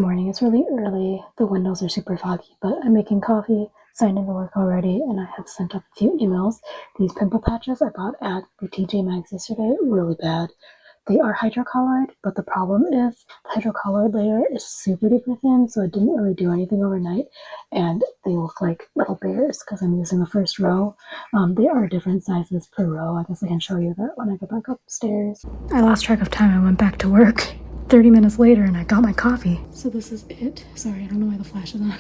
Morning. It's really early. The windows are super foggy, but I'm making coffee, signed into work already, and I have sent up a few emails. These pimple patches I bought at the TJ Maxx yesterday, really bad. They are hydrocolloid, but the problem is the hydrocolloid layer is super duper thin, so it didn't really do anything overnight, and they look like little bears because I'm using the first row. They are different sizes per row. I guess I can show you that when I go back upstairs. I lost track of time. I went back to work 30 minutes later and I got my coffee. So this is it. Sorry, I don't know why the flash is on.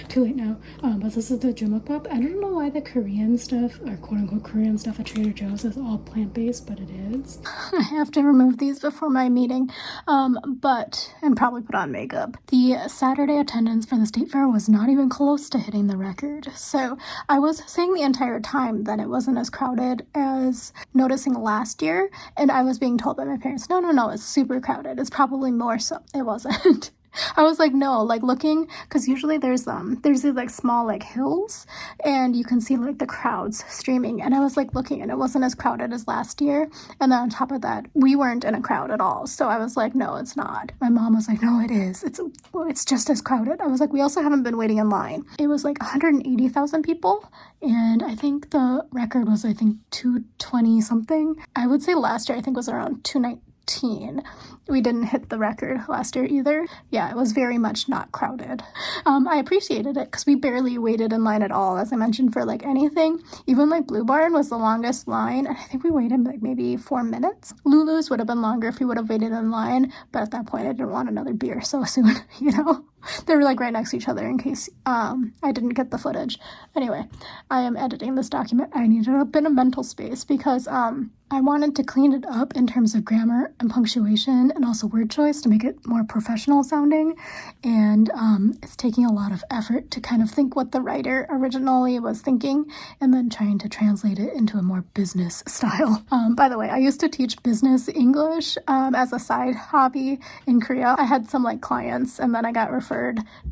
Too late now. But this is the jumukbap. I don't know why the Korean stuff, or quote-unquote Korean stuff at Trader Joe's is all plant-based, but it is. I have to remove these before my meeting, and probably put on makeup. The Saturday attendance for the state fair was not even close to hitting the record. So I was saying the entire time that it wasn't as crowded as noticing last year, and I was being told by my parents, no, it's super crowded. It's probably more so. It wasn't. I was like, no, like looking, because usually there's these like small like hills and you can see like the crowds streaming, and I was like looking and it wasn't as crowded as last year, and then on top of that we weren't in a crowd at all, so I was like, no, it's not. My mom was like, no, it is, it's just as crowded. I was like, we also haven't been waiting in line. It was like 180,000 people, and I think the record was 220 something. I would say last year I think was around 219. We didn't hit the record last year either. Yeah, it was very much not crowded. I appreciated it because we barely waited in line at all, as I mentioned, for like anything. Even like Blue Barn was the longest line, and I think we waited like maybe 4 minutes. Lulu's would have been longer if we would have waited in line, but at that point I didn't want another beer so soon, you know? They were like right next to each other in case I didn't get the footage. Anyway, I am editing this document. I needed a bit of mental space because I wanted to clean it up in terms of grammar and punctuation and also word choice to make it more professional sounding. And it's taking a lot of effort to kind of think what the writer originally was thinking and then trying to translate it into a more business style. By the way, I used to teach business English as a side hobby in Korea. I had some like clients, and then I got referred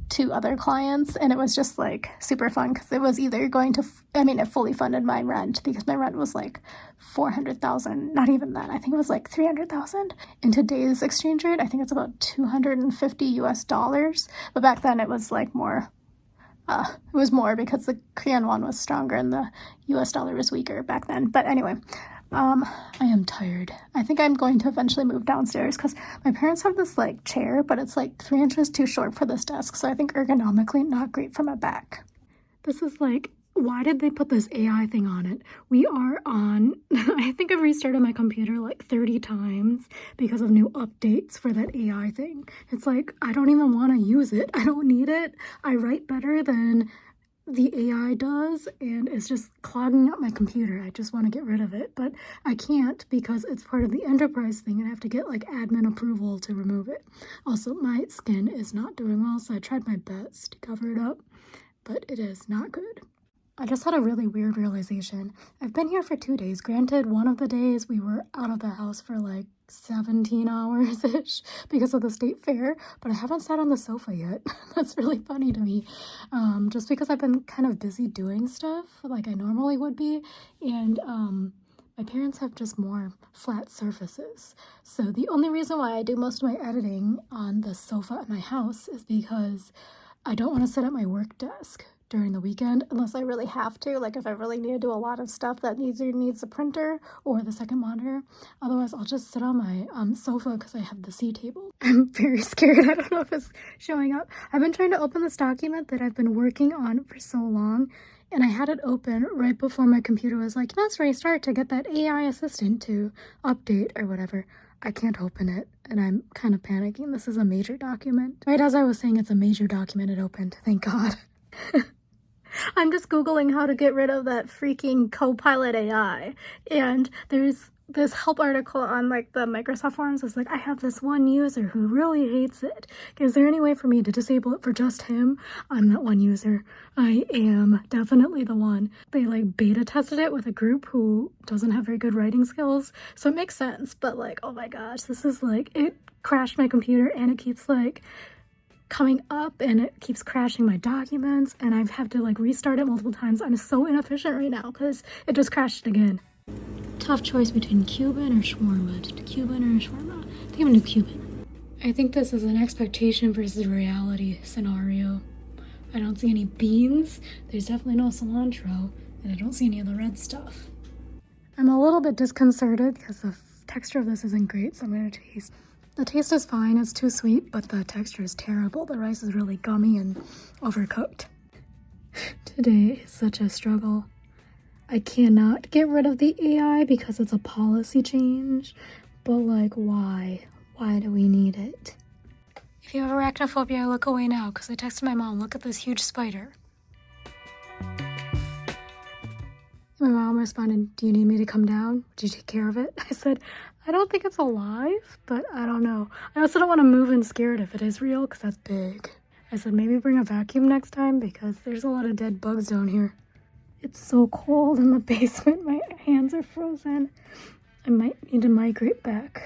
to other clients, and it was just like super fun because it was either going to, it fully funded my rent because my rent was like 400,000, not even that. I think it was like 300,000. In today's exchange rate, I think it's about $250. But back then it was like more. It was more because the Korean won was stronger and the US dollar was weaker back then. But anyway, I am tired. I think I'm going to eventually move downstairs because my parents have this like chair, but it's like 3 inches too short for this desk. So I think ergonomically not great for my back. This is like, why did they put this AI thing on it? We are on, I think I've restarted my computer like 30 times because of new updates for that AI thing. It's like, I don't even want to use it. I don't need it. I write better than the AI does, and it's just clogging up my computer. I just want to get rid of it, but I can't because it's part of the enterprise thing and I have to get like admin approval to remove it. Also, my skin is not doing well, so I tried my best to cover it up, but it is not good. I just had a really weird realization. I've been here for 2 days. Granted, one of the days we were out of the house for like 17 hours-ish because of the state fair, but I haven't sat on the sofa yet. That's really funny to me. Just because I've been kind of busy doing stuff like I normally would be, and my parents have just more flat surfaces. So the only reason why I do most of my editing on the sofa at my house is because I don't want to sit at my work desk during the weekend unless I really have to, like if I really need to do a lot of stuff that needs a printer or the second monitor. Otherwise I'll just sit on my sofa because I have the C table. I'm very scared. I don't know if it's showing up. I've been trying to open this document that I've been working on for so long, and I had it open right before my computer was like, let's restart to get that AI assistant to update or whatever. I can't open it, and I'm kind of panicking. This is a major document. Right as I was saying it's a major document, it opened. Thank God. I'm just Googling how to get rid of that freaking Copilot AI, and there's this help article on like the Microsoft forums. It's like, I have this one user who really hates it. Is there any way for me to disable it for just him? I'm that one user. I am definitely the one. They like beta tested it with a group who doesn't have very good writing skills, so it makes sense, but like, oh my gosh, this is like, it crashed my computer and it keeps like coming up and it keeps crashing my documents, and I've had to like restart it multiple times. I'm so inefficient right now because it just crashed again. Tough choice between Cuban or shawarma. Cuban or shawarma? I think I'm gonna do Cuban. I think this is an expectation versus reality scenario. I don't see any beans, there's definitely no cilantro, and I don't see any of the red stuff. I'm a little bit disconcerted because the texture of this isn't great, so I'm gonna taste. The taste is fine, it's too sweet, but the texture is terrible. The rice is really gummy and overcooked. Today is such a struggle. I cannot get rid of the AI because it's a policy change, but like, why? Why do we need it? If you have arachnophobia, look away now, because I texted my mom, look at this huge spider. My mom responded, do you need me to come down? Would you take care of it? I said, I don't think it's alive, but I don't know. I also don't want to move and scare it if it is real, because that's big. I said, maybe bring a vacuum next time, because there's a lot of dead bugs down here. It's so cold in the basement, my hands are frozen. I might need to migrate back.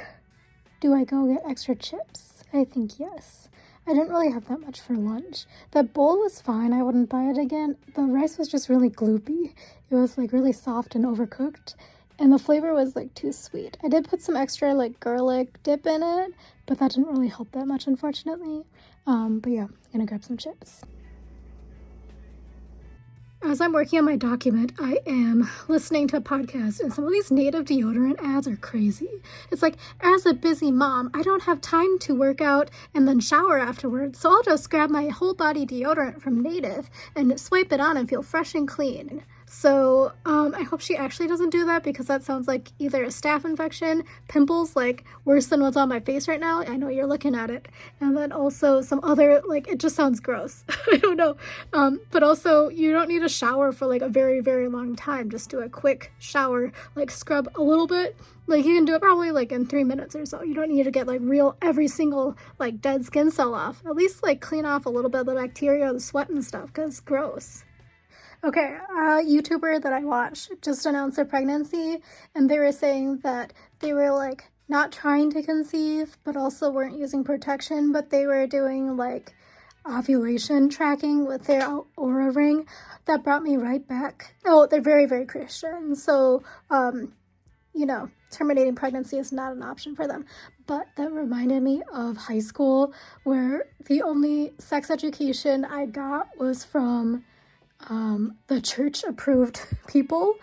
Do I go get extra chips? I think yes. I didn't really have that much for lunch. That bowl was fine, I wouldn't buy it again. The rice was just really gloopy. It was like really soft and overcooked, and the flavor was like too sweet. I did put some extra like garlic dip in it, but that didn't really help that much, unfortunately. But yeah, I'm gonna grab some chips. As I'm working on my document, I am listening to a podcast, and some of these native deodorant ads are crazy. It's like, as a busy mom, I don't have time to work out and then shower afterwards, so I'll just grab my whole body deodorant from Native and swipe it on and feel fresh and clean. So I hope she actually doesn't do that, because that sounds like either a staph infection, pimples, like worse than what's on my face right now. I know you're looking at it. And then also some other, like, it just sounds gross. I don't know. But also you don't need a shower for like a very, very long time. Just do a quick shower, like scrub a little bit. Like you can do it probably like in 3 minutes or so. You don't need to get like real every single like dead skin cell off. At least like clean off a little bit of the bacteria, the sweat and stuff, because it's gross. Okay, a YouTuber that I watch just announced their pregnancy, and they were saying that they were like not trying to conceive, but also weren't using protection, but they were doing like ovulation tracking with their Aura ring. That brought me right back. Oh, they're very, very Christian, so you know, terminating pregnancy is not an option for them. But that reminded me of high school, where the only sex education I got was from the church approved people,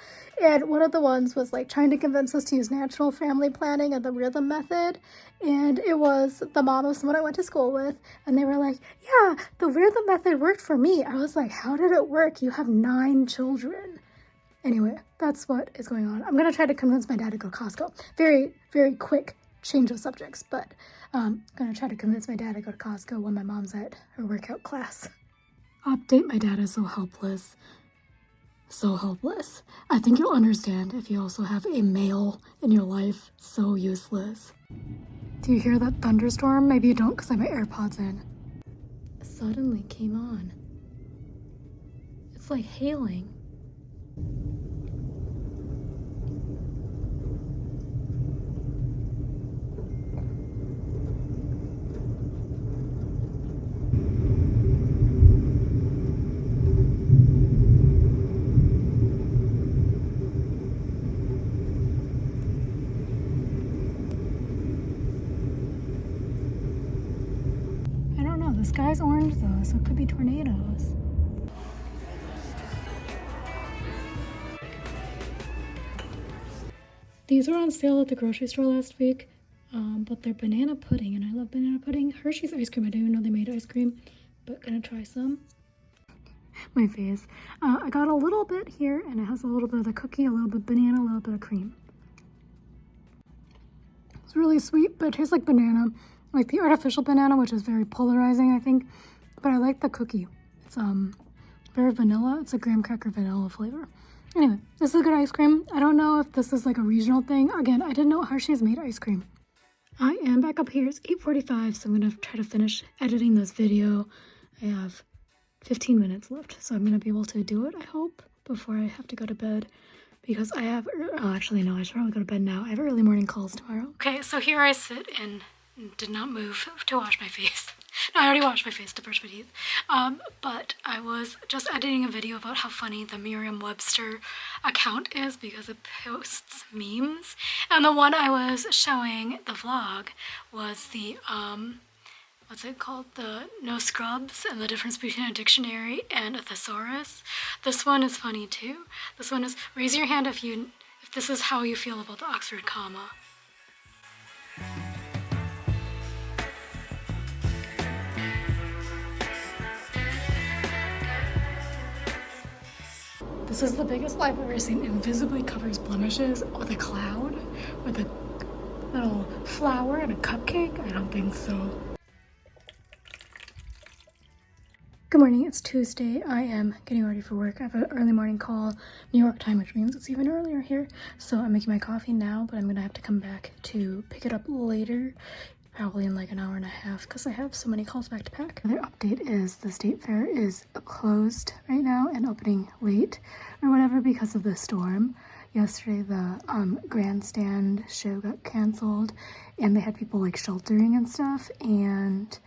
and one of the ones was like trying to convince us to use natural family planning and the rhythm method, and it was the mom of someone I went to school with, and they were like, yeah, the rhythm method worked for me. I was like, how did it work? You have 9 children. Anyway, that's what is going on. I'm gonna try to convince my dad to go to Costco. Very, very quick change of subjects, but I'm gonna try to convince my dad to go to Costco when my mom's at her workout class. Update, my dad is so helpless. So helpless. I think you'll understand if you also have a male in your life. So useless. Do you hear that thunderstorm? Maybe you don't, because I have my AirPods in. Suddenly came on. It's like hailing. The sky's orange though, so it could be tornadoes. These were on sale at the grocery store last week, but they're banana pudding, and I love banana pudding. Hershey's ice cream, I didn't even know they made ice cream, but gonna try some. My face. I got a little bit here, and it has a little bit of the cookie, a little bit of banana, a little bit of cream. It's really sweet, but it tastes like banana. Like the artificial banana, which is very polarizing, I think. But I like the cookie. It's very vanilla. It's a graham cracker vanilla flavor. Anyway, this is good ice cream. I don't know if this is like a regional thing. Again, I didn't know Hershey's made ice cream. I am back up here. It's 8:45, so I'm going to try to finish editing this video. I have 15 minutes left, so I'm going to be able to do it, I hope, before I have to go to bed. Because I have, oh, actually, no, I should probably go to bed now. I have early morning calls tomorrow. Okay, so here I sit and did not move to wash my face. No, I already washed my face to brush my teeth. But I was just editing a video about how funny the Merriam-Webster account is because it posts memes. And the one I was showing, the vlog, was the what's it called? The no scrubs and the difference between a dictionary and a thesaurus. This one is funny too. This one is, raise your hand if this is how you feel about the Oxford comma. This is the biggest I've ever seen. Invisibly covers blemishes with a cloud, with a little flower and a cupcake. I don't think so. Good morning, it's Tuesday. I am getting ready for work. I have an early morning call, New York time, which means it's even earlier here. So I'm making my coffee now, but I'm gonna have to come back to pick it up later, probably in like an hour and a half, because I have so many calls back to back. Another update is the state fair is closed right now and opening late or whatever because of the storm. Yesterday the grandstand show got canceled and they had people like sheltering and stuff, and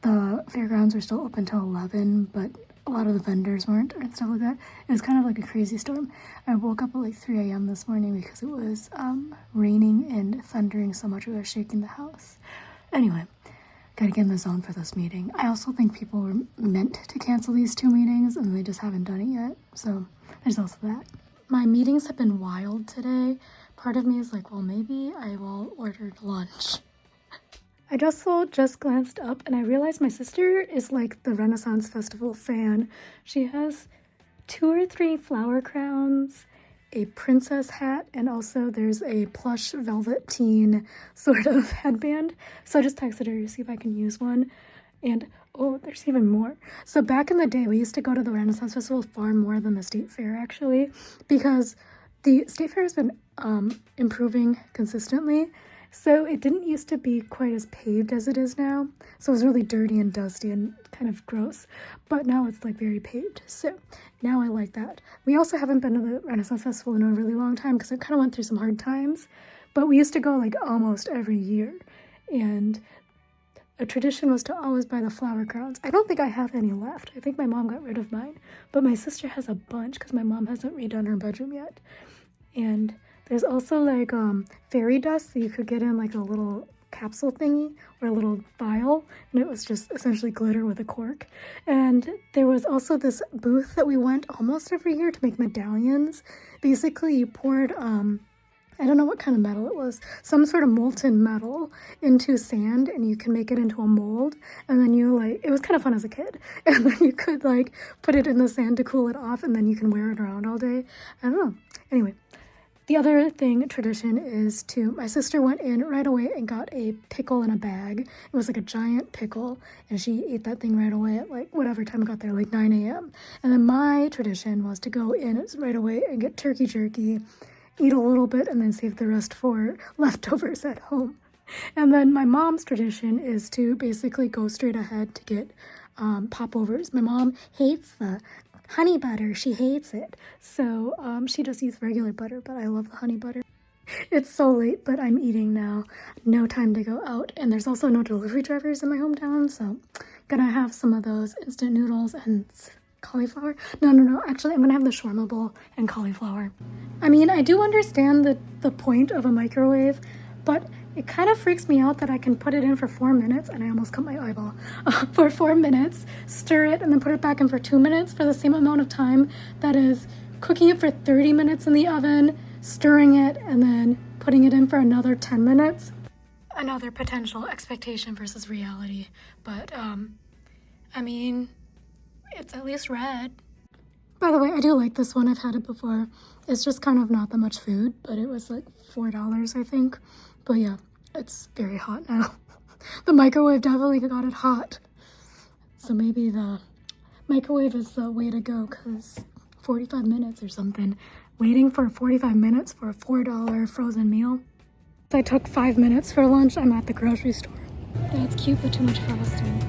the fairgrounds were still open till 11, but a lot of the vendors weren't and stuff like that. It was kind of like a crazy storm. I woke up at like 3 a.m. this morning because it was raining and thundering so much it was shaking the house. Anyway, gotta get in the zone for this meeting. I also think people were meant to cancel these 2 meetings and they just haven't done it yet, so there's also that. My meetings have been wild today. Part of me is like, well, maybe I will order lunch. I just glanced up and I realized my sister is like the Renaissance Festival fan. She has 2 or 3 flower crowns, a princess hat, and also there's a plush velveteen sort of headband. So I just texted her to see if I can use one. And oh, there's even more. So back in the day, we used to go to the Renaissance Festival far more than the State Fair actually, because the State Fair has been improving consistently. So it didn't used to be quite as paved as it is now. So it was really dirty and dusty and kind of gross. But now it's like very paved. So now I like that. We also haven't been to the Renaissance Festival in a really long time because it kind of went through some hard times. But we used to go like almost every year. And a tradition was to always buy the flower crowns. I don't think I have any left. I think my mom got rid of mine. But my sister has a bunch because my mom hasn't redone her bedroom yet. And there's also like fairy dust that you could get in like a little capsule thingy or a little vial, and it was just essentially glitter with a cork. And there was also this booth that we went almost every year to make medallions. Basically, you poured I don't know what kind of metal it was, some sort of molten metal into sand, and you can make it into a mold, and then you like, it was kind of fun as a kid, and then you could like put it in the sand to cool it off, and then you can wear it around all day. I don't know. Anyway, the other tradition is my sister went in right away and got a pickle in a bag. It was like a giant pickle, and she ate that thing right away at like whatever time I got there, like 9 a.m. And then my tradition was to go in right away and get turkey jerky, eat a little bit, and then save the rest for leftovers at home. And then my mom's tradition is to basically go straight ahead to get popovers. My mom hates the honey butter. She hates it. So she just eats regular butter, but I love the honey butter. It's so late, but I'm eating now. No time to go out. And there's also no delivery drivers in my hometown, so gonna have some of those instant noodles and cauliflower. No. Actually, I'm gonna have the shawarma bowl and cauliflower. I mean, I do understand the point of a microwave, but it kind of freaks me out that I can put it in for 4 minutes, and I almost cut my eyeball, for 4 minutes, stir it, and then put it back in for 2 minutes for the same amount of time that is cooking it for 30 minutes in the oven, stirring it, and then putting it in for another 10 minutes. Another potential expectation versus reality, but I mean, it's at least red. By the way, I do like this one. I've had it before. It's just kind of not that much food, but it was like $4, I think. But yeah, it's very hot now. The microwave definitely got it hot. So maybe the microwave is the way to go, because 45 minutes or something. Waiting for 45 minutes for a $4 frozen meal. I took 5 minutes for lunch. I'm at the grocery store. That's cute, but too much frosting.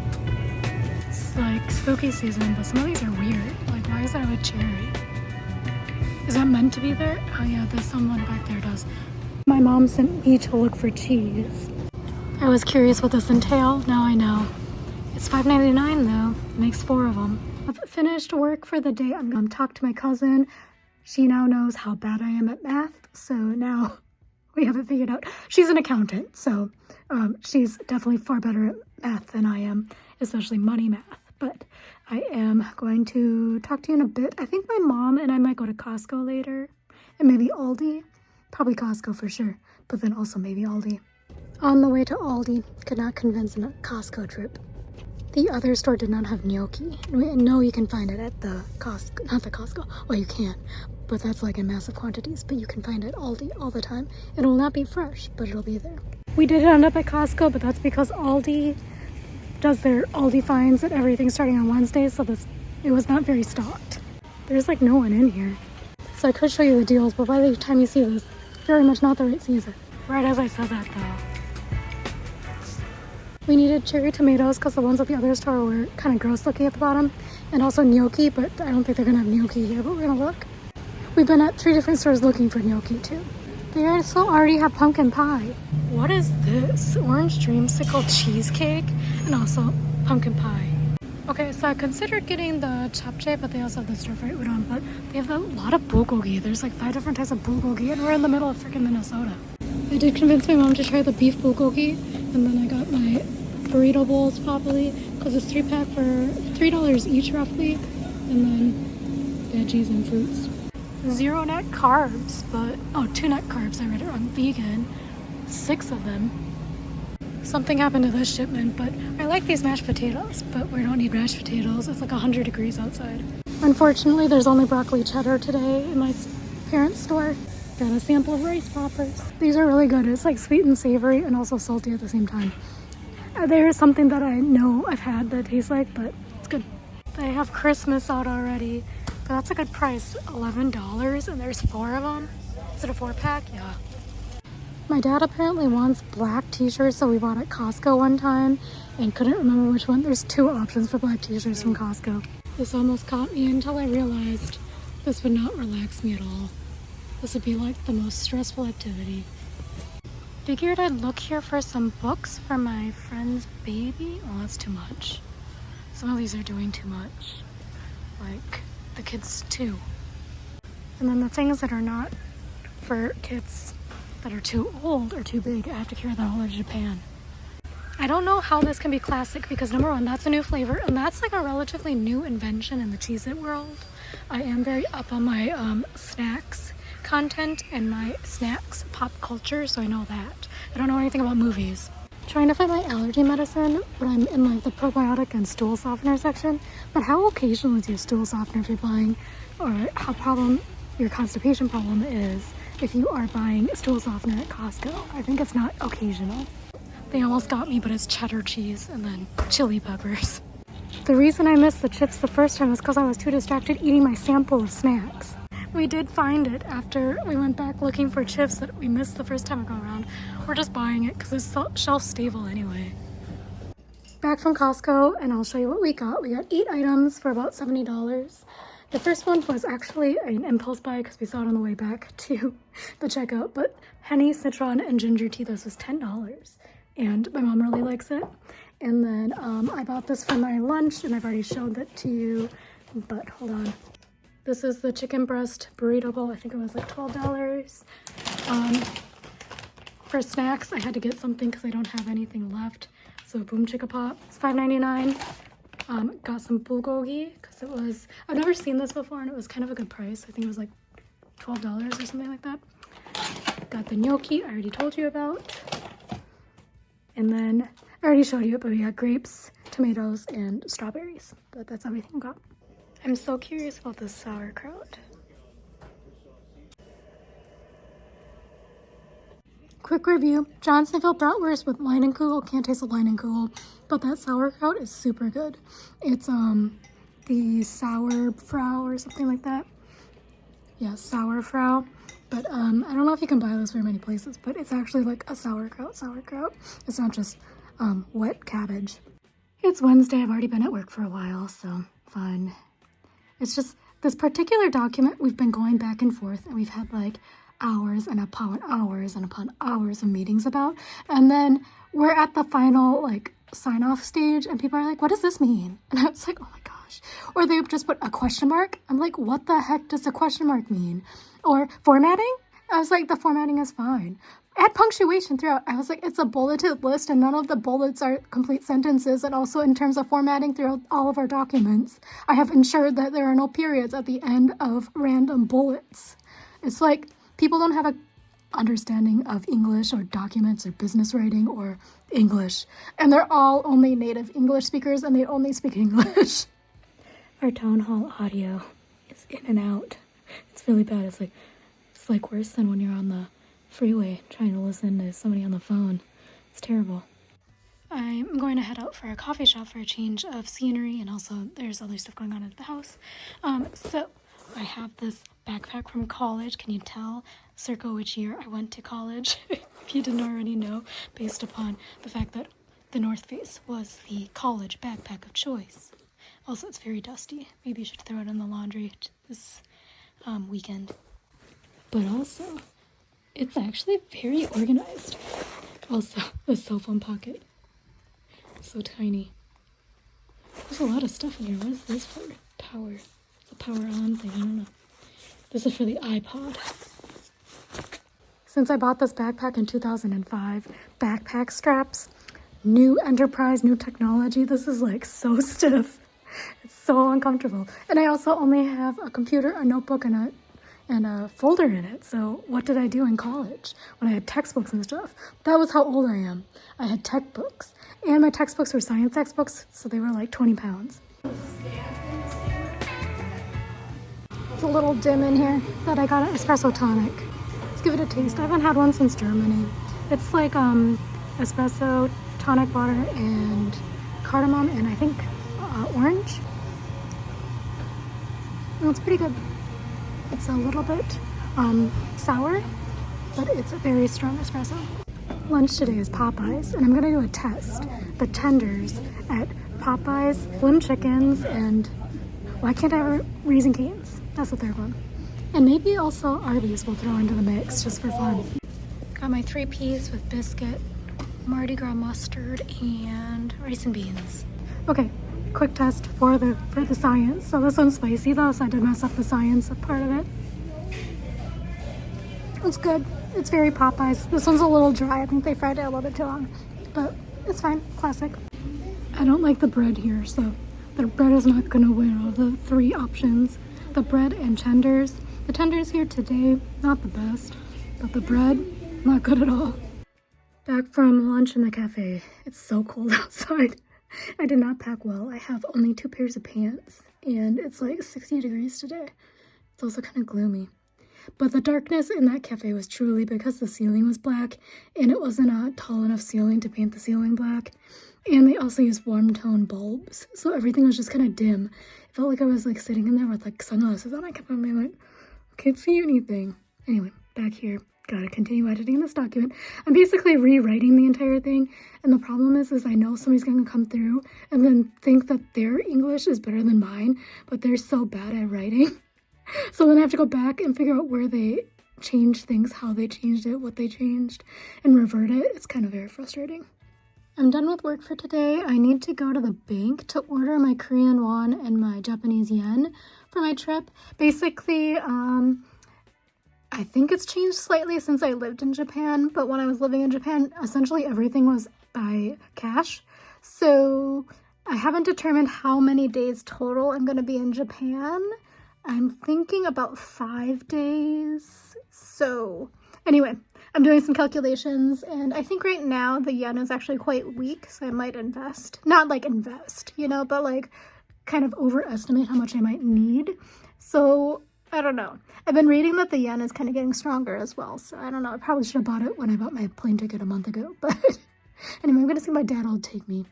It's like spooky season, but some of these are weird. Like, why is there a cherry? Is that meant to be there? Oh yeah, there's someone back there does. My mom sent me to look for cheese. I was curious what this entailed. Now I know. It's $5.99 though. It makes 4 of them. I've finished work for the day. I'm gonna talk to my cousin. She now knows how bad I am at math, so now We haven't figured out. She's an accountant, so she's definitely far better at math than I am, especially money math. But I am going to talk to you in a bit. I think my mom and I might go to Costco later, and maybe Aldi. Probably Costco for sure, but then also maybe Aldi. On the way to Aldi, could not convince a Costco trip. The other store did not have gnocchi. I know you can find it at the Costco, not the Costco. Well, you can, but that's like in massive quantities. But you can find it at Aldi all the time. It will not be fresh, but it'll be there. We did end up at Costco, but that's because Aldi does their Aldi finds and everything starting on Wednesdays, so it was not very stocked. There's like no one in here. So I could show you the deals, but by the time you see this, very much not the right season. Right as I said that though. We needed cherry tomatoes because the ones at the other store were kind of gross looking at the bottom. And also gnocchi, but I don't think they're going to have gnocchi here, but we're going to look. We've been at 3 different stores looking for gnocchi too. They also already have pumpkin pie. What is this? Orange dreamsicle cheesecake and also pumpkin pie. Okay, so I considered getting the japchae, but they also have the stir-fried udon, but they have a lot of bulgogi. There's like 5 different types of bulgogi, and we're in the middle of freaking Minnesota. I did convince my mom to try the beef bulgogi, and then I got my burrito bowls probably, because it's 3-pack for $3 each roughly, and then veggies and fruits. 0 net carbs, but, oh, 2 net carbs, I read it wrong, vegan, 6 of them. Something happened to this shipment, but I like these mashed potatoes, but we don't need mashed potatoes. It's like 100 degrees outside. Unfortunately, there's only broccoli cheddar today in my parents' store. Got a sample of rice poppers. These are really good. It's like sweet and savory and also salty at the same time. There's something that I know I've had that tastes like, but it's good. They have Christmas out already, but that's a good price. $11, and there's 4 of them. Is it a 4-pack? Yeah. My dad apparently wants black t-shirts, so we bought at Costco one time and couldn't remember which one. There's 2 options for black t-shirts from Costco. This almost caught me until I realized this would not relax me at all. This would be like the most stressful activity. Figured I'd look here for some books for my friend's baby. Oh, that's too much. Some of these are doing too much. Like the kids too. And then the things that are not for kids that are too old or too big, I have to carry that all to Japan. I don't know how this can be classic because number 1, that's a new flavor and that's like a relatively new invention in the Cheez-It world. I am very up on my snacks content and my snacks pop culture, so I know that. I don't know anything about movies. Trying to find my allergy medicine, but I'm in like the probiotic and stool softener section. But how occasional is your stool softener if you're buying, or how your constipation problem is if you are buying stool softener at Costco? I think it's not occasional. They almost got me, but it's cheddar cheese and then chili peppers. The reason I missed the chips the first time was because I was too distracted eating my sample of snacks. We did find it after we went back looking for chips that we missed the first time I go around. We're just buying it because it's shelf stable anyway. Back from Costco, and I'll show you what we got. We got 8 items for about $70. The first one was actually an impulse buy because we saw it on the way back to the checkout, but honey, citron, and ginger tea, this was $10. And my mom really likes it. And then I bought this for my lunch, and I've already showed that to you, but hold on. This is the chicken breast burrito bowl. I think it was like $12. For snacks, I had to get something because I don't have anything left. So Boom Chicka Pop, it's $5.99. Got some bulgogi because it was, I've never seen this before and it was kind of a good price. I think it was like $12 or something like that. Got the gnocchi I already told you about. And then I already showed you it, but we got grapes, tomatoes, and strawberries. But that's everything we got. I'm so curious about this sauerkraut. Quick review, Johnsonville bratwurst with Leinenkugel. Can't taste the Leinenkugel, but that sauerkraut is super good. It's the Sauerfrau or something like that. Yeah, Sauerfrau. But I don't know if you can buy those very many places, but it's actually like a sauerkraut. It's not just wet cabbage. It's Wednesday. I've already been at work for a while, so fun. It's just this particular document we've been going back and forth, and we've had like hours and upon hours and upon hours of meetings about, and then we're at the final like sign-off stage and people are like, what does this mean? And I was like, oh my gosh. Or they just put a question mark. I'm like, what the heck does a question mark mean? Or formatting? I was like, the formatting is fine, Add punctuation throughout. I was like, it's a bulleted list and none of the bullets are complete sentences. And also in terms of formatting throughout all of our documents, I have ensured that there are no periods at the end of random bullets. It's like people don't have a understanding of English or documents or business writing or English. And they're all only native English speakers and they only speak English. Our town hall audio is in and out. It's really bad. It's like worse than when you're on the freeway trying to listen to somebody on the phone. It's terrible. I'm going to head out for a coffee shop for a change of scenery, and also there's other stuff going on at the house. So I have this backpack from college. Can you tell circa which year I went to college? If you didn't already know, based upon the fact that the North Face was the college backpack of choice. Also, it's very dusty. Maybe you should throw it in the laundry this weekend. But also, it's actually very organized. Also, the cell phone pocket. So tiny. There's a lot of stuff in here. What is this for? Power. It's a power on thing. I don't know. This is for the iPod. Since I bought this backpack in 2005, backpack straps, new enterprise, new technology. This is like so stiff. It's so uncomfortable. And I also only have a computer, a notebook, and a folder in it. So what did I do in college when I had textbooks and stuff? That was how old I am. I had tech books. And my textbooks were science textbooks, so they were like 20 pounds. It's a little dim in here that I got an espresso tonic. Let's give it a taste. I haven't had one since Germany. It's like espresso, tonic water, and cardamom, and I think orange. Oh, it's pretty good. It's a little bit sour, but it's a very strong espresso. Lunch today is Popeyes, and I'm gonna do a test. The tenders at Popeyes, slim chickens, and why can't I have Raising Cane's? That's the third one. And maybe also Arby's we'll throw into the mix just for fun. Got my 3 peas with biscuit, Mardi Gras mustard, and rice and beans. Okay, quick test for the science. So this one's spicy though, so I did mess up the science part of it. It's good. It's very Popeyes. This one's a little dry. I think they fried it a little bit too long, but it's fine. Classic. I don't like the bread here, so the bread is not gonna win of the 3 options. The bread and tenders. The tenders here today, not the best, but the bread, not good at all. Back from lunch in the cafe. It's so cold outside. I did not pack well. I have only 2 pairs of pants, and it's like 60 degrees today. It's also kind of gloomy. But the darkness in that cafe was truly because the ceiling was black, and it wasn't a tall enough ceiling to paint the ceiling black. And they also used warm tone bulbs, so everything was just kind of dim. It felt like I was like sitting in there with like sunglasses on. I kept on being like, I can't see anything. Anyway, back here. Gotta continue editing this document. I'm basically rewriting the entire thing, and the problem is I know somebody's gonna come through and then think that their English is better than mine, but they're so bad at writing. So then I have to go back and figure out where they changed things, how they changed it, what they changed, and revert it. It's kind of very frustrating. I'm done with work for today. I need to go to the bank to order my Korean won and my Japanese yen for my trip. Basically, I think it's changed slightly since I lived in Japan, but when I was living in Japan, essentially everything was by cash. So I haven't determined how many days total I'm going to be in Japan. I'm thinking about 5 days. So anyway, I'm doing some calculations, and I think right now the yen is actually quite weak, so I might invest. Not like invest, you know, but like kind of overestimate how much I might need. So I don't know. I've been reading that the yen is kind of getting stronger as well, so I don't know. I probably should have bought it when I bought my plane ticket a month ago, but anyway, I'm going to see my dad will take me.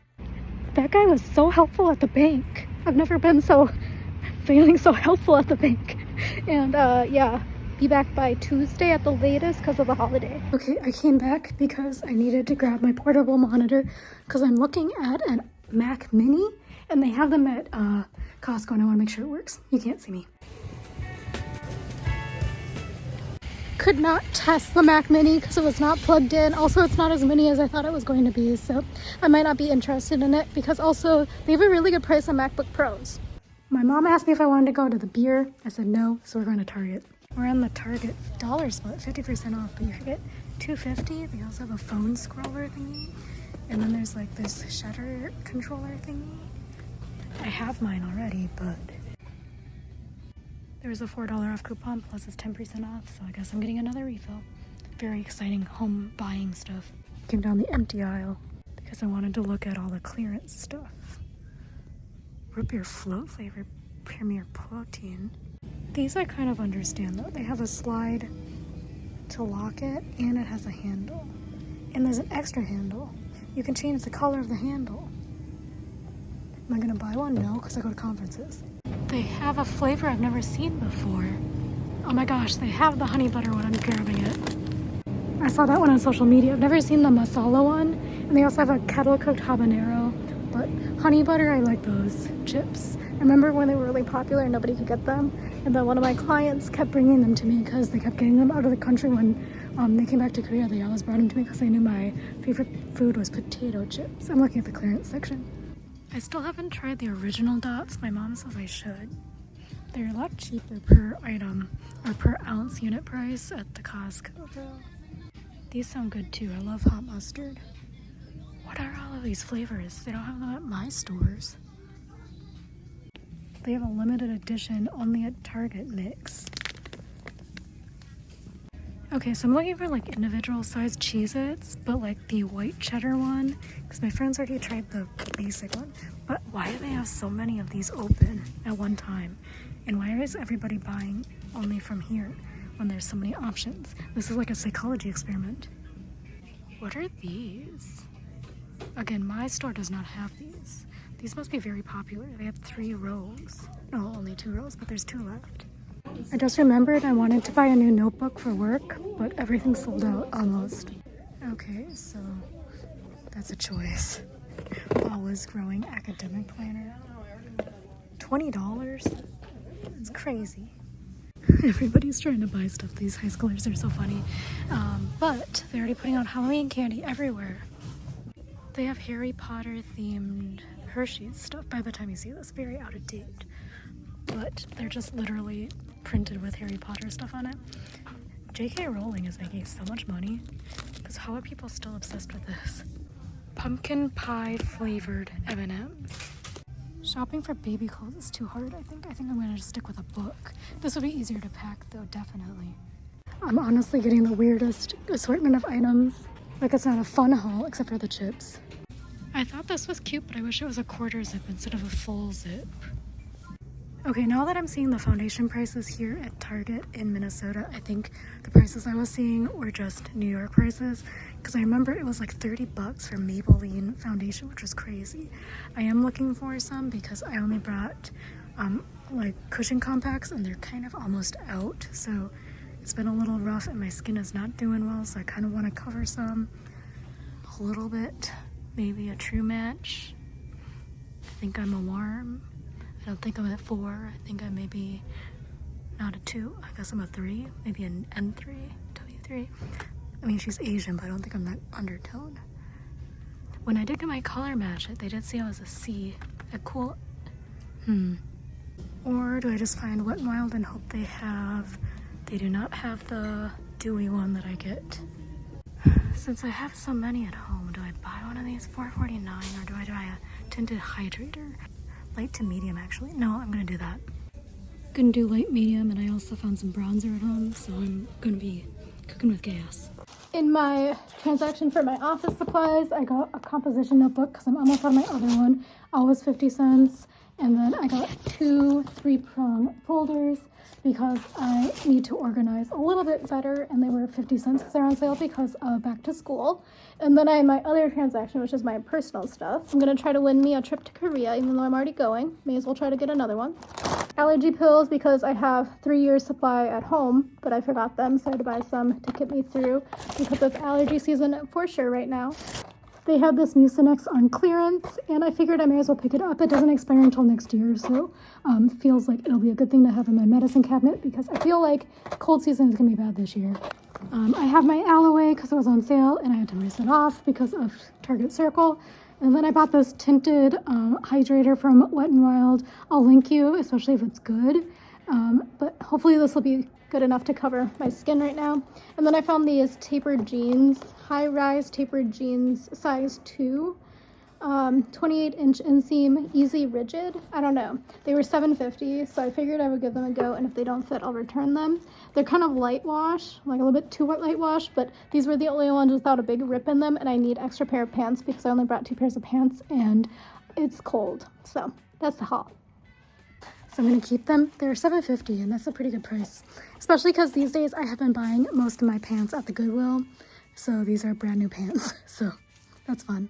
That guy was so helpful at the bank. I've never been feeling so helpful at the bank. And yeah, be back by Tuesday at the latest because of the holiday. Okay, I came back because I needed to grab my portable monitor because I'm looking at a Mac Mini, and they have them at Costco, and I want to make sure it works. You can't see me. Could not test the Mac Mini because it was not plugged in. Also, it's not as mini as I thought it was going to be, so I might not be interested in it because also they have a really good price on MacBook Pros. My mom asked me if I wanted to go to the beer. I said no, so we're going to Target. We're on the Target dollar split, 50% off, but you forget $2.50. They also have a phone scroller thingy. And then there's like this shutter controller thingy. I have mine already, but there was a $4 off coupon plus it's 10% off, so I guess I'm getting another refill. Very exciting home buying stuff. Came down the empty aisle because I wanted to look at all the clearance stuff. Root beer float flavored premier protein. These I kind of understand though. They have a slide to lock it and it has a handle. And there's an extra handle. You can change the color of the handle. Am I gonna buy one? No, because I go to conferences. They have a flavor I've never seen before. Oh my gosh, they have the honey butter one. I'm grabbing it. I saw that one on social media. I've never seen the masala one. And they also have a kettle cooked habanero. But honey butter, I like those chips. I remember when they were really popular and nobody could get them. And then one of my clients kept bringing them to me because they kept getting them out of the country when they came back to Korea. They always brought them to me because they knew my favorite food was potato chips. I'm looking at the clearance section. I still haven't tried the original dots. My mom says I should. They're a lot cheaper per item or per ounce unit price at the Costco though. These sound good too. I love hot mustard. What are all of these flavors? They don't have them at my stores. They have a limited edition only at Target mix. Okay, so I'm looking for like individual sized Cheez-Its, but like the white cheddar one, because my friends already tried the basic one. But why do they have so many of these open at one time? And why is everybody buying only from here when there's so many options? This is like a psychology experiment. What are these? Again, my store does not have these. These must be very popular. They have 3 rows. No, only 2 rows, but there's 2 left. I just remembered I wanted to buy a new notebook for work, but everything's sold out almost. Okay, so that's a choice. Always growing academic planner. $20? It's crazy. Everybody's trying to buy stuff. These high schoolers are so funny. But they're already putting out Halloween candy everywhere. They have Harry Potter themed Hershey's stuff. By the time you see this, very out of date. But they're just literally printed with Harry Potter stuff on it. J.K. Rowling is making so much money. Because how are people still obsessed with this? Pumpkin pie flavored M&Ms. Shopping for baby clothes is too hard, I think. I think I'm going to just stick with a book. This would be easier to pack, though, definitely. I'm honestly getting the weirdest assortment of items. Like it's not a fun haul, except for the chips. I thought this was cute, but I wish it was a quarter zip instead of a full zip. Okay, now that I'm seeing the foundation prices here at Target in Minnesota, I think the prices I was seeing were just New York prices. Because I remember it was like $30 for Maybelline foundation, which was crazy. I am looking for some because I only brought like cushion compacts and they're kind of almost out. So it's been a little rough and my skin is not doing well. So I kind of want to cover some a little bit. Maybe a true match. I think I'm a warm. I don't think I'm at 4. I think I may be not a 2. I guess I'm a 3. Maybe an N3, W3. I mean, she's Asian, but I don't think I'm that undertone. When I did get my color match it, they did say I was a C. A cool... Or do I just find Wet n Wild and hope they have... They do not have the dewy one that I get. Since I have so many at home, do I buy one of these $4.49 or do I buy a tinted hydrator? Light to medium, actually. No, I'm gonna do that. Gonna do light medium, and I also found some bronzer at home, so I'm gonna be cooking with gas. In my transaction for my office supplies, I got a composition notebook because I'm almost on my other one. Always 50 cents. And then I got 2 3-prong folders because I need to organize a little bit better, and they were 50 cents because they're on sale because of back to school. And then I have my other transaction, which is my personal stuff. I'm going to try to win me a trip to Korea, even though I'm already going. May as well try to get another one. Allergy pills because I have 3 years supply at home, but I forgot them, so I had to buy some to get me through because it's allergy season for sure right now. They have this Mucinex on clearance, and I figured I may as well pick it up. It doesn't expire until next year, so feels like it'll be a good thing to have in my medicine cabinet because I feel like cold season is going to be bad this year. I have my Aloe because it was on sale, and I had to rinse it off because of Target Circle. And then I bought this tinted hydrator from Wet n Wild. I'll link you, especially if it's good. But hopefully this will be good enough to cover my skin right now. And then I found these tapered jeans, high-rise tapered jeans, size 2. 28-inch inseam, easy rigid. I don't know. They were $7.50, so I figured I would give them a go, and if they don't fit, I'll return them. They're kind of light wash, like a little bit too light wash, but these were the only ones without a big rip in them, and I need extra pair of pants because I only brought 2 pairs of pants, and it's cold. So that's the haul. So I'm gonna keep them. They're $7.50, and that's a pretty good price, especially because these days I have been buying most of my pants at the Goodwill, so these are brand new pants, so that's fun.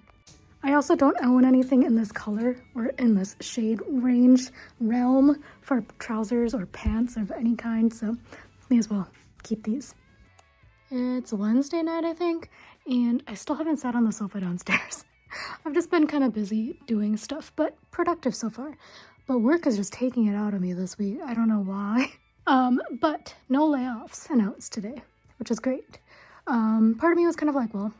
I also don't own anything in this color or in this shade range realm for trousers or pants of any kind, so may as well keep these. It's Wednesday night, I think, and I still haven't sat on the sofa downstairs. I've just been kind of busy doing stuff, but productive so far. But work is just taking it out of me this week. I don't know why. But no layoffs announced today, which is great. Part of me was kind of like, well,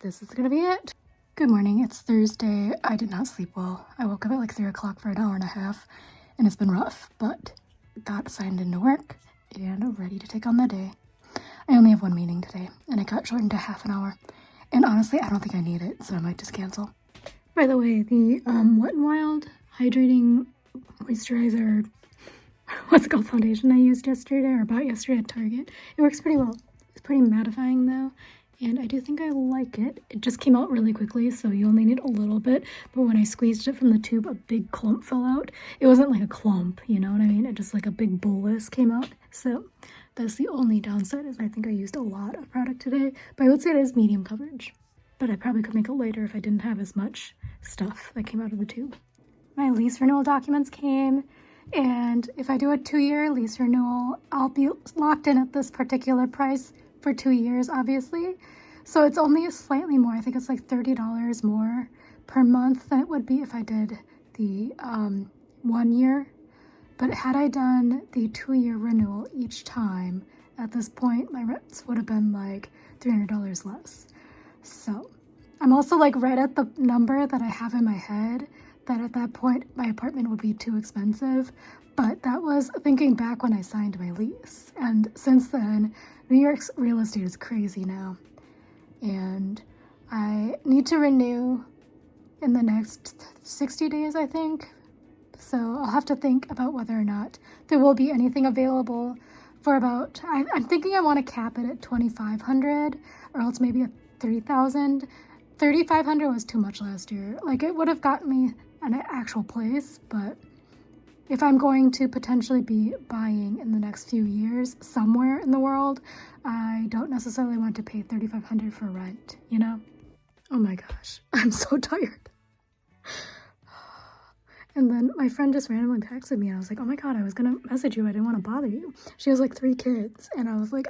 this is gonna be it. Good morning, it's Thursday. I did not sleep well. I woke up at like 3 o'clock for an hour and a half, and it's been rough, but got signed into work and I'm ready to take on the day. I only have one meeting today, and it got shortened to half an hour. And honestly, I don't think I need it, so I might just cancel. By the way, the Wet n Wild Hydrating Moisturizer, what's it called, foundation I used yesterday, or bought yesterday at Target. It works pretty well. It's pretty mattifying though. And I do think I like it. It just came out really quickly, so you only need a little bit. But when I squeezed it from the tube, a big clump fell out. It wasn't like a clump, you know what I mean? It just like a big bolus came out. So that's the only downside, is I think I used a lot of product today. But I would say it is medium coverage. But I probably could make it lighter if I didn't have as much stuff that came out of the tube. My lease renewal documents came. And if I do a 2-year lease renewal, I'll be locked in at this particular price for 2 years, obviously. So it's only slightly more. I think it's like $30 more per month than it would be if I did the 1 year. But had I done the 2-year renewal each time, at this point, my rents would have been like $300 less. So I'm also like right at the number that I have in my head, that at that point, my apartment would be too expensive. But that was thinking back when I signed my lease. And since then, New York's real estate is crazy now. And I need to renew in the next 60 days, I think. So I'll have to think about whether or not there will be anything available for about, I'm thinking I want to cap it at $2,500 or else maybe at $3,000. $3,500 was too much last year. Like, it would have gotten me an actual place, but if I'm going to potentially be buying in the next few years somewhere in the world, I don't necessarily want to pay $3,500 for rent, you know? Oh my gosh, I'm so tired. And then my friend just randomly texted me, and I was like, oh my God, I was gonna message you. I didn't want to bother you. She has like 3 kids, and I was like,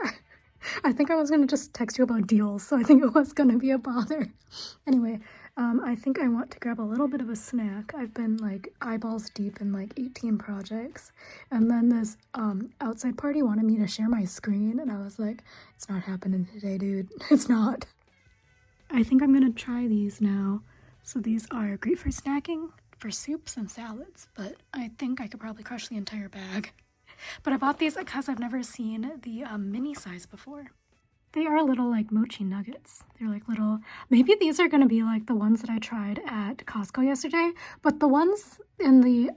I think I was gonna just text you about deals, so I think it was gonna be a bother. Anyway, I think I want to grab a little bit of a snack. I've been like eyeballs deep in like 18 projects, and then this outside party wanted me to share my screen, and I was like, it's not happening today, dude. It's not. I think I'm gonna try these now. So these are great for snacking, for soups and salads, but I think I could probably crush the entire bag. But I bought these because I've never seen the mini size before. They are little like mochi nuggets. They're like little, maybe these are going to be like the ones that I tried at Costco yesterday, but the ones in the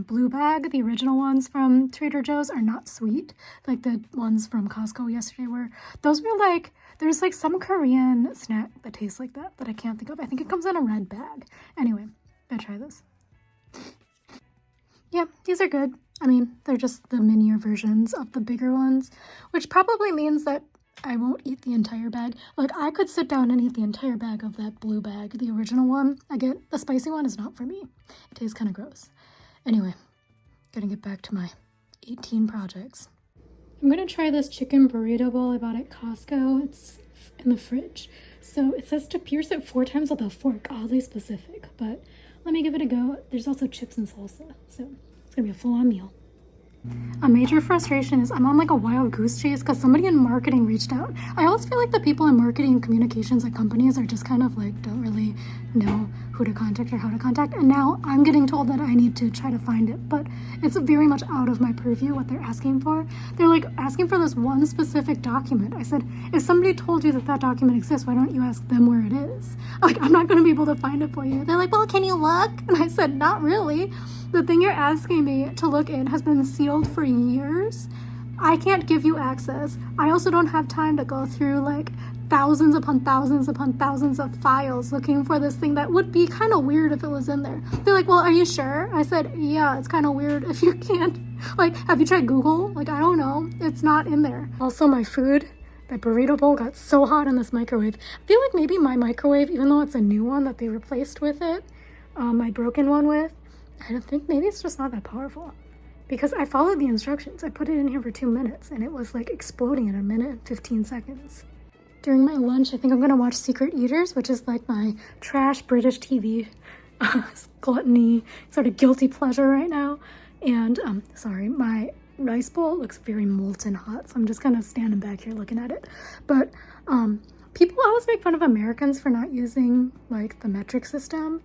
blue bag, the original ones from Trader Joe's, are not sweet. Like the ones from Costco yesterday were. Those were like, there's like some Korean snack that tastes like that I can't think of. I think it comes in a red bag. Anyway, gotta try this. Yeah, these are good. I mean, they're just the minier versions of the bigger ones, which probably means that I won't eat the entire bag. Like, I could sit down and eat the entire bag of that blue bag, the original one. Again, the spicy one is not for me. It tastes kind of gross. Anyway, gonna get back to my 18 projects. I'm gonna try this chicken burrito bowl I bought at Costco. It's in the fridge. So it says to pierce it 4 times with a fork, oddly specific, but let me give it a go. There's also chips and salsa, so it's gonna be a full-on meal. A major frustration is I'm on like a wild goose chase because somebody in marketing reached out. I always feel like the people in marketing and communications at companies are just kind of like don't really know who to contact or how to contact. And now I'm getting told that I need to try to find it, but it's very much out of my purview what they're asking for. They're like asking for this one specific document. I said, if somebody told you that that document exists, why don't you ask them where it is? Like, I'm not going to be able to find it for you. They're like, well, can you look? And I said, not really. The thing you're asking me to look in has been sealed for years. I can't give you access. I also don't have time to go through like thousands upon thousands upon thousands of files looking for this thing that would be kind of weird if it was in there. They're like, well, are you sure? I said, yeah, it's kind of weird if you can't. Like, have you tried Google? Like, I don't know. It's not in there. Also, my food, that burrito bowl got so hot in this microwave. I feel like maybe my microwave, even though it's a new one that they replaced with it, my broken one with, I don't think maybe it's just not that powerful because I followed the instructions. I put it in here for 2 minutes and it was like exploding in a minute and 15 seconds. During my lunch, I think I'm gonna watch Secret Eaters, which is like my trash British TV gluttony, sort of guilty pleasure right now. And sorry, my rice bowl looks very molten hot, so I'm just kind of standing back here looking at it. But people always make fun of Americans for not using like the metric system,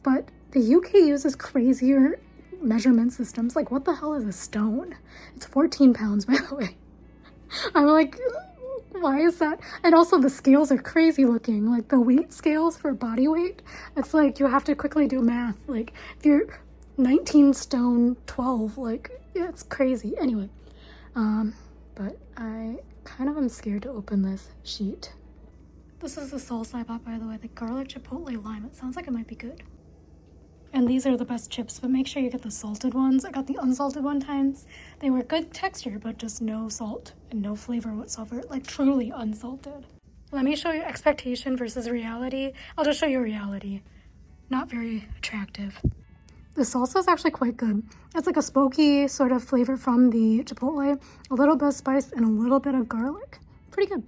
but the UK uses crazier measurement systems. Like, what the hell is a stone? It's 14 pounds, by the way. I'm like, why is that? And also the scales are crazy looking. Like the weight scales for body weight, it's like you have to quickly do math. Like if you're 19 stone 12, like yeah, it's crazy. Anyway, but I kind of am scared to open this sheet. This is the salsa I bought, by the way, the garlic chipotle lime. It sounds like it might be good. And these are the best chips, but make sure you get the salted ones. I got the unsalted one times. They were good texture, but just no salt and no flavor whatsoever. Like truly unsalted. Let me show you expectation versus reality. I'll just show you reality. Not very attractive. The salsa is actually quite good. It's like a smoky sort of flavor from the chipotle, a little bit of spice and a little bit of garlic. Pretty good.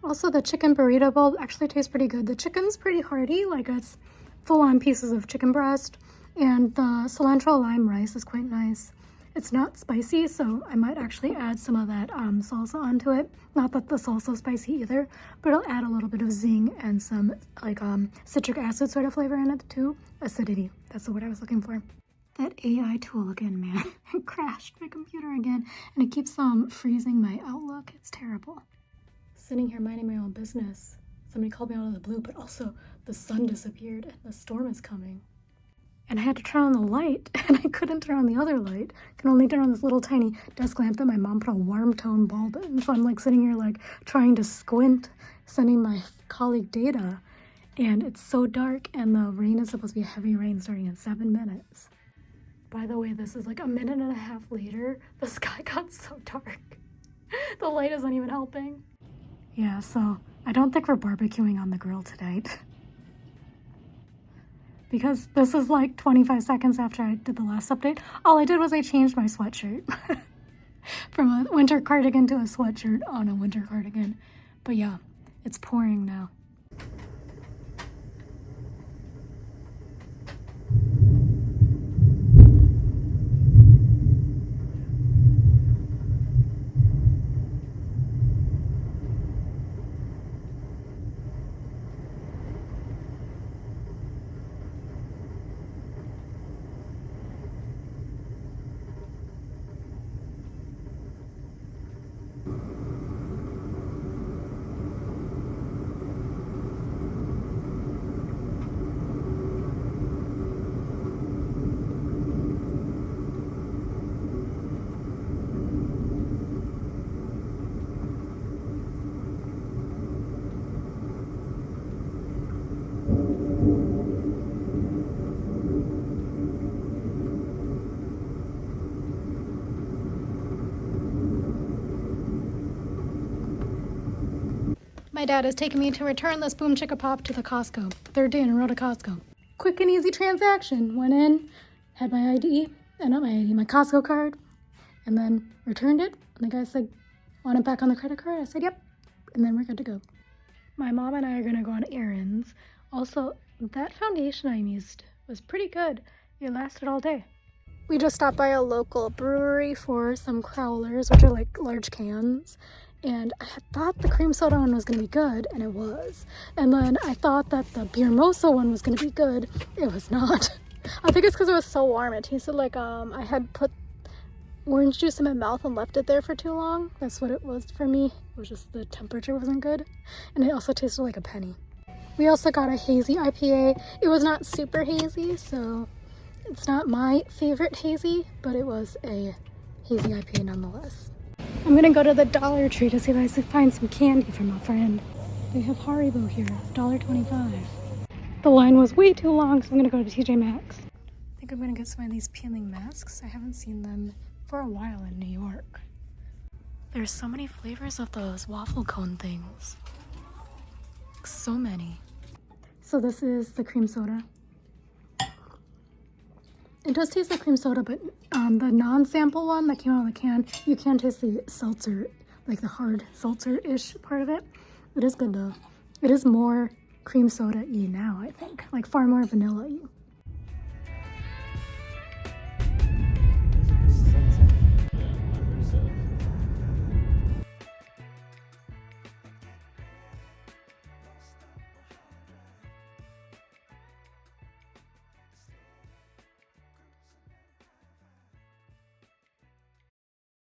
Also, the chicken burrito bowl actually tastes pretty good. The chicken's pretty hearty, like it's full-on pieces of chicken breast, and the cilantro lime rice is quite nice. It's not spicy, so I might actually add some of that salsa onto it. Not that the salsa is spicy either, but it'll add a little bit of zing and some like citric acid sort of flavor in it too. Acidity, that's the word I was looking for. That AI tool again, man. It crashed my computer again, and it keeps freezing my Outlook. It's terrible. Sitting here minding my own business. Somebody called me out of the blue, but also the sun disappeared and the storm is coming. And I had to turn on the light, and I couldn't turn on the other light. I can only turn on this little tiny desk lamp that my mom put a warm tone bulb in. So I'm like sitting here like trying to squint, sending my colleague data, and it's so dark, and the rain is supposed to be a heavy rain starting in 7 minutes. By the way, this is like a minute and a half later. The sky got so dark. The light isn't even helping. Yeah, so I don't think we're barbecuing on the grill tonight. Because this is like 25 seconds after I did the last update. All I did was I changed my sweatshirt from a winter cardigan to a sweatshirt on a winter cardigan. But yeah, it's pouring now. My dad is taking me to return this Boom Chicka Pop to the Costco. Third day in a row to Costco. Quick and easy transaction. Went in, had my ID, not my ID, my Costco card, and then returned it. And the guy said, want it back on the credit card? I said, yep. And then we're good to go. My mom and I are gonna go on errands. Also, that foundation I used was pretty good. It lasted all day. We just stopped by a local brewery for some crowlers, which are like large cans. And I had thought the cream soda one was going to be good, and it was. And then I thought that the beer mosa one was going to be good. It was not. I think it's because it was so warm. It tasted like I had put orange juice in my mouth and left it there for too long. That's what it was for me. It was just the temperature wasn't good. And it also tasted like a penny. We also got a hazy IPA. It was not super hazy, so it's not my favorite hazy, but it was a hazy IPA nonetheless. I'm gonna go to the Dollar Tree to see if I can find some candy for my friend. They have Haribo here, $1.25. The line was way too long, so I'm gonna go to TJ Maxx. I think I'm gonna get some of these peeling masks. I haven't seen them for a while in New York. There's so many flavors of those waffle cone things. So many. So this is the cream soda. It does taste like cream soda, but the non-sample one that came out of the can, you can taste the seltzer, like the hard seltzer-ish part of it. It is good though. It is more cream soda-y now, I think. Like far more vanilla-y.